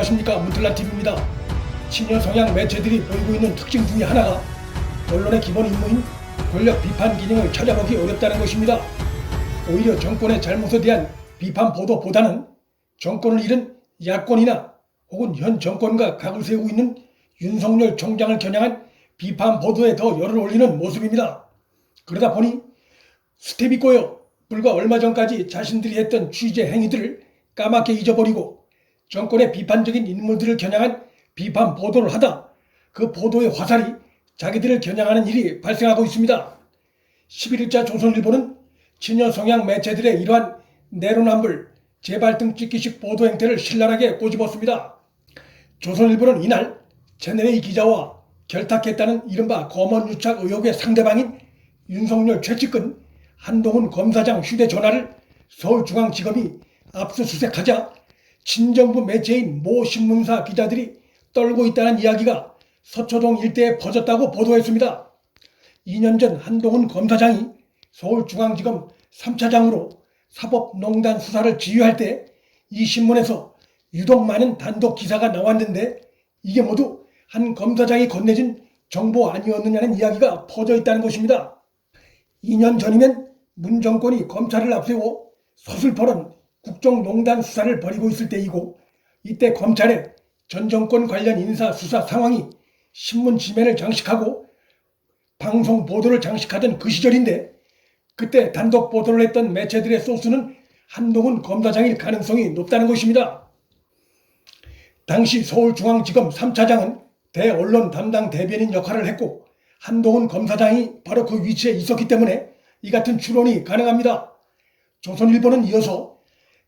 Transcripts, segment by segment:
안녕하십니까, 문틀란TV입니다. 친여 성향 매체들이 보이고 있는 특징 중에 하나가 언론의 기본 임무인 권력 비판 기능을 찾아보기 어렵다는 것입니다. 오히려 정권의 잘못에 대한 비판 보도보다는 정권을 잃은 야권이나 혹은 현 정권과 각을 세우고 있는 윤석열 총장을 겨냥한 비판 보도에 더 열을 올리는 모습입니다. 그러다 보니 스텝이 꼬여 불과 얼마 전까지 자신들이 했던 취재 행위들을 까맣게 잊어버리고 정권의 비판적인 인물들을 겨냥한 비판 보도를 하다 그 보도의 화살이 자기들을 겨냥하는 일이 발생하고 있습니다. 11일자 조선일보는 친여 성향 매체들의 이러한 내로남불, 재발등 찍기식 보도 행태를 신랄하게 꼬집었습니다. 조선일보는 이날 채널A 기자와 결탁했다는 이른바 검언유착 의혹의 상대방인 윤석열 최측근 한동훈 검사장 휴대전화를 서울중앙지검이 압수수색하자 친정부 매체인 모 신문사 기자들이 떨고 있다는 이야기가 서초동 일대에 퍼졌다고 보도했습니다. 2년 전 한동훈 검사장이 서울중앙지검 3차장으로 사법농단 수사를 지휘할 때 이 신문에서 유독 많은 단독 기사가 나왔는데 이게 모두 한 검사장이 건네준 정보 아니었느냐는 이야기가 퍼져 있다는 것입니다. 2년 전이면 문 정권이 검찰을 앞세워 서슬퍼런 국정농단 수사를 벌이고 있을 때이고 이때 검찰의 전 정권 관련 인사 수사 상황이 신문 지면을 장식하고 방송 보도를 장식하던 그 시절인데 그때 단독 보도를 했던 매체들의 소스는 한동훈 검사장일 가능성이 높다는 것입니다. 당시 서울중앙지검 3차장은 대언론 담당 대변인 역할을 했고 한동훈 검사장이 바로 그 위치에 있었기 때문에 이 같은 추론이 가능합니다. 조선일보는 이어서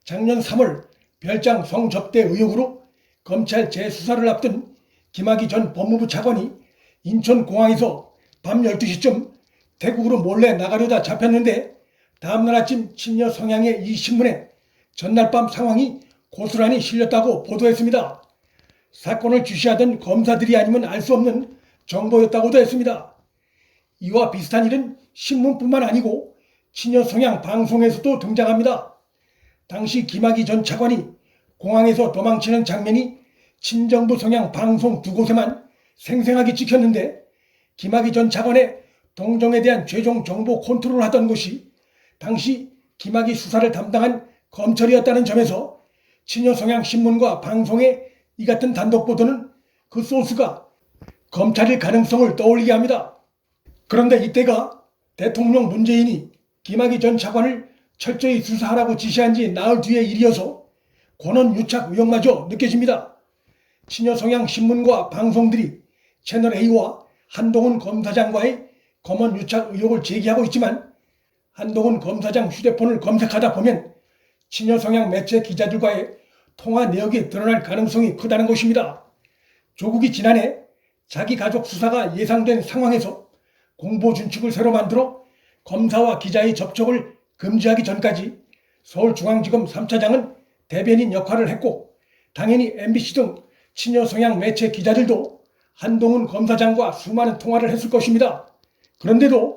작년 3월 별장 성접대 의혹으로 검찰 재수사를 앞둔 김학의 전 법무부 차관이 인천공항에서 밤 12시쯤 태국으로 몰래 나가려다 잡혔는데 다음날 아침 친여 성향의 이 신문에 전날 밤 상황이 고스란히 실렸다고 보도했습니다. 사건을 주시하던 검사들이 아니면 알 수 없는 정보였다고도 했습니다. 이와 비슷한 일은 신문뿐만 아니고 친여 성향 방송에서도 등장합니다. 당시 김학의 전 차관이 공항에서 도망치는 장면이 친정부 성향 방송 두 곳에만 생생하게 찍혔는데 김학의 전 차관의 동정에 대한 최종 정보 컨트롤을 하던 곳이 당시 김학의 수사를 담당한 검찰이었다는 점에서 친여 성향 신문과 방송의 이 같은 단독 보도는 그 소스가 검찰일 가능성을 떠올리게 합니다. 그런데 이때가 대통령 문재인이 김학의 전 차관을 철저히 수사하라고 지시한 지 나흘 뒤의 일이어서 권한유착 의혹마저 느껴집니다. 친여 성향 신문과 방송들이 채널A와 한동훈 검사장과의 검언유착 의혹을 제기하고 있지만 한동훈 검사장 휴대폰을 검색하다 보면 친여 성향 매체 기자들과의 통화 내역이 드러날 가능성이 크다는 것입니다. 조국이 지난해 자기 가족 수사가 예상된 상황에서 공보 준칙을 새로 만들어 검사와 기자의 접촉을 금지하기 전까지 서울중앙지검 3차장은 대변인 역할을 했고 당연히 MBC 등 친여 성향 매체 기자들도 한동훈 검사장과 수많은 통화를 했을 것입니다. 그런데도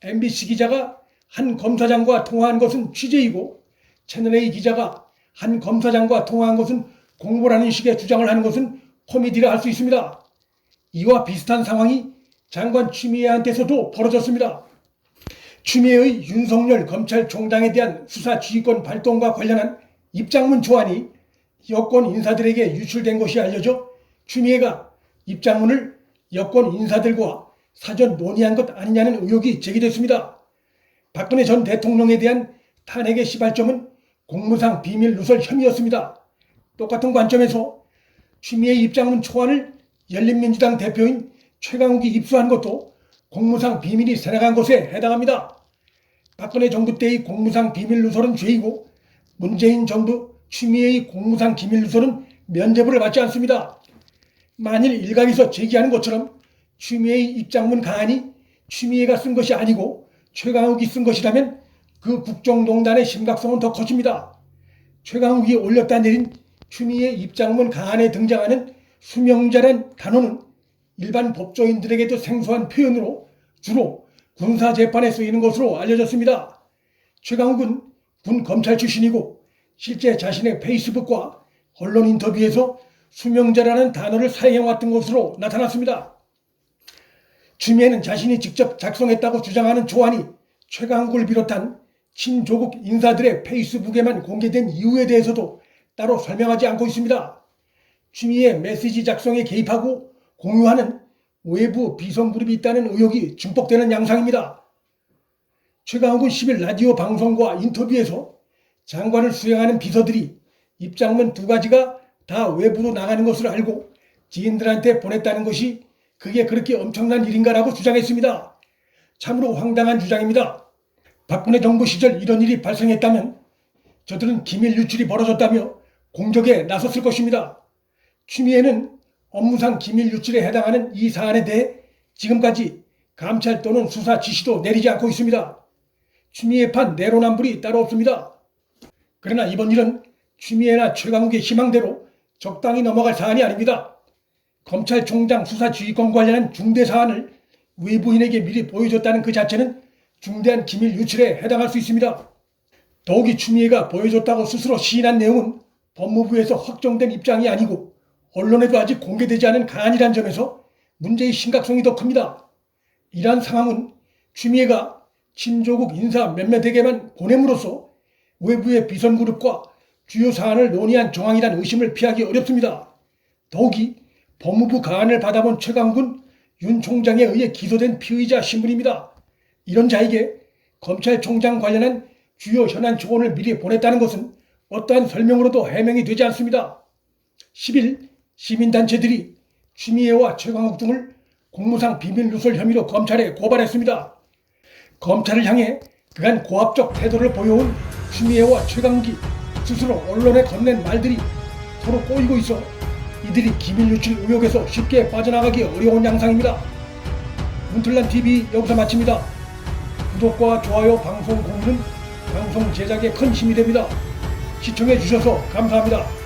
MBC 기자가 한 검사장과 통화한 것은 취재이고 채널A 기자가 한 검사장과 통화한 것은 공보라는 식의 주장을 하는 것은 코미디라 할 수 있습니다. 이와 비슷한 상황이 장관 추미애한테서도 벌어졌습니다. 추미애의 윤석열 검찰총장에 대한 수사 지휘권 발동과 관련한 입장문 초안이 여권 인사들에게 유출된 것이 알려져 추미애가 입장문을 여권 인사들과 사전 논의한 것 아니냐는 의혹이 제기됐습니다. 박근혜 전 대통령에 대한 탄핵의 시발점은 공무상 비밀 누설 혐의였습니다. 똑같은 관점에서 추미애 입장문 초안을 열린민주당 대표인 최강욱이 입수한 것도 공무상 비밀이 새나간 것에 해당합니다. 박근혜 정부 때의 공무상 비밀 누설은 죄이고 문재인 정부 추미애의 공무상 기밀 누설은 면죄부를 받지 않습니다. 만일 일각에서 제기하는 것처럼 추미애의 입장문 가안이 추미애가 쓴 것이 아니고 최강욱이 쓴 것이라면 그 국정농단의 심각성은 더 커집니다. 최강욱이 올렸다 내린 추미애 입장문 가안에 등장하는 수명자란 단어는 일반 법조인들에게도 생소한 표현으로 주로 군사재판에 쓰이는 것으로 알려졌습니다. 최강욱은 군 검찰 출신이고 실제 자신의 페이스북과 언론 인터뷰에서 수명자라는 단어를 사용해왔던 것으로 나타났습니다. 추미애는 자신이 직접 작성했다고 주장하는 초안이 최강욱을 비롯한 친조국 인사들의 페이스북에만 공개된 이유에 대해서도 따로 설명하지 않고 있습니다. 추미애 메시지 작성에 개입하고 공유하는 외부 비선그룹이 있다는 의혹이 증폭되는 양상입니다. 최강욱은 10일 라디오 방송과 인터뷰에서 장관을 수행하는 비서들이 입장문 2가지가 다 외부로 나가는 것을 알고 지인들한테 보냈다는 것이 그게 그렇게 엄청난 일인가라고 주장했습니다. 참으로 황당한 주장입니다. 박근혜 정부 시절 이런 일이 발생했다면 저들은 기밀 유출이 벌어졌다며 공격에 나섰을 것입니다. 추미애는 업무상 기밀 유출에 해당하는 이 사안에 대해 지금까지 감찰 또는 수사 지시도 내리지 않고 있습니다. 추미애판 내로남불이 따로 없습니다. 그러나 이번 일은 추미애나 최강욱의 희망대로 적당히 넘어갈 사안이 아닙니다. 검찰총장 수사지휘권 관련한 중대 사안을 외부인에게 미리 보여줬다는 그 자체는 중대한 기밀 유출에 해당할 수 있습니다. 더욱이 추미애가 보여줬다고 스스로 시인한 내용은 법무부에서 확정된 입장이 아니고 언론에도 아직 공개되지 않은 가안이란 점에서 문제의 심각성이 더 큽니다. 이러한 상황은 추미애가 친조국 인사 몇몇에게만 보냄으로써 외부의 비선그룹과 주요 사안을 논의한 정황이란 의심을 피하기 어렵습니다. 더욱이 법무부 가안을 받아본 최강욱은 윤 총장에 의해 기소된 피의자 신분입니다. 이런 자에게 검찰총장 관련한 주요 현안 조언을 미리 보냈다는 것은 어떠한 설명으로도 해명이 되지 않습니다. 10일 시민단체들이 추미애와 최강욱 등을 공무상 비밀누설 혐의로 검찰에 고발했습니다. 검찰을 향해 그간 고압적 태도를 보여온 추미애와 최강욱이 스스로 언론에 건넨 말들이 서로 꼬이고 있어 이들이 기밀 유출 의혹에서 쉽게 빠져나가기 어려운 양상입니다. 문틀란TV 여기서 마칩니다. 구독과 좋아요, 방송 공유는 방송 제작에 큰 힘이 됩니다. 시청해 주셔서 감사합니다.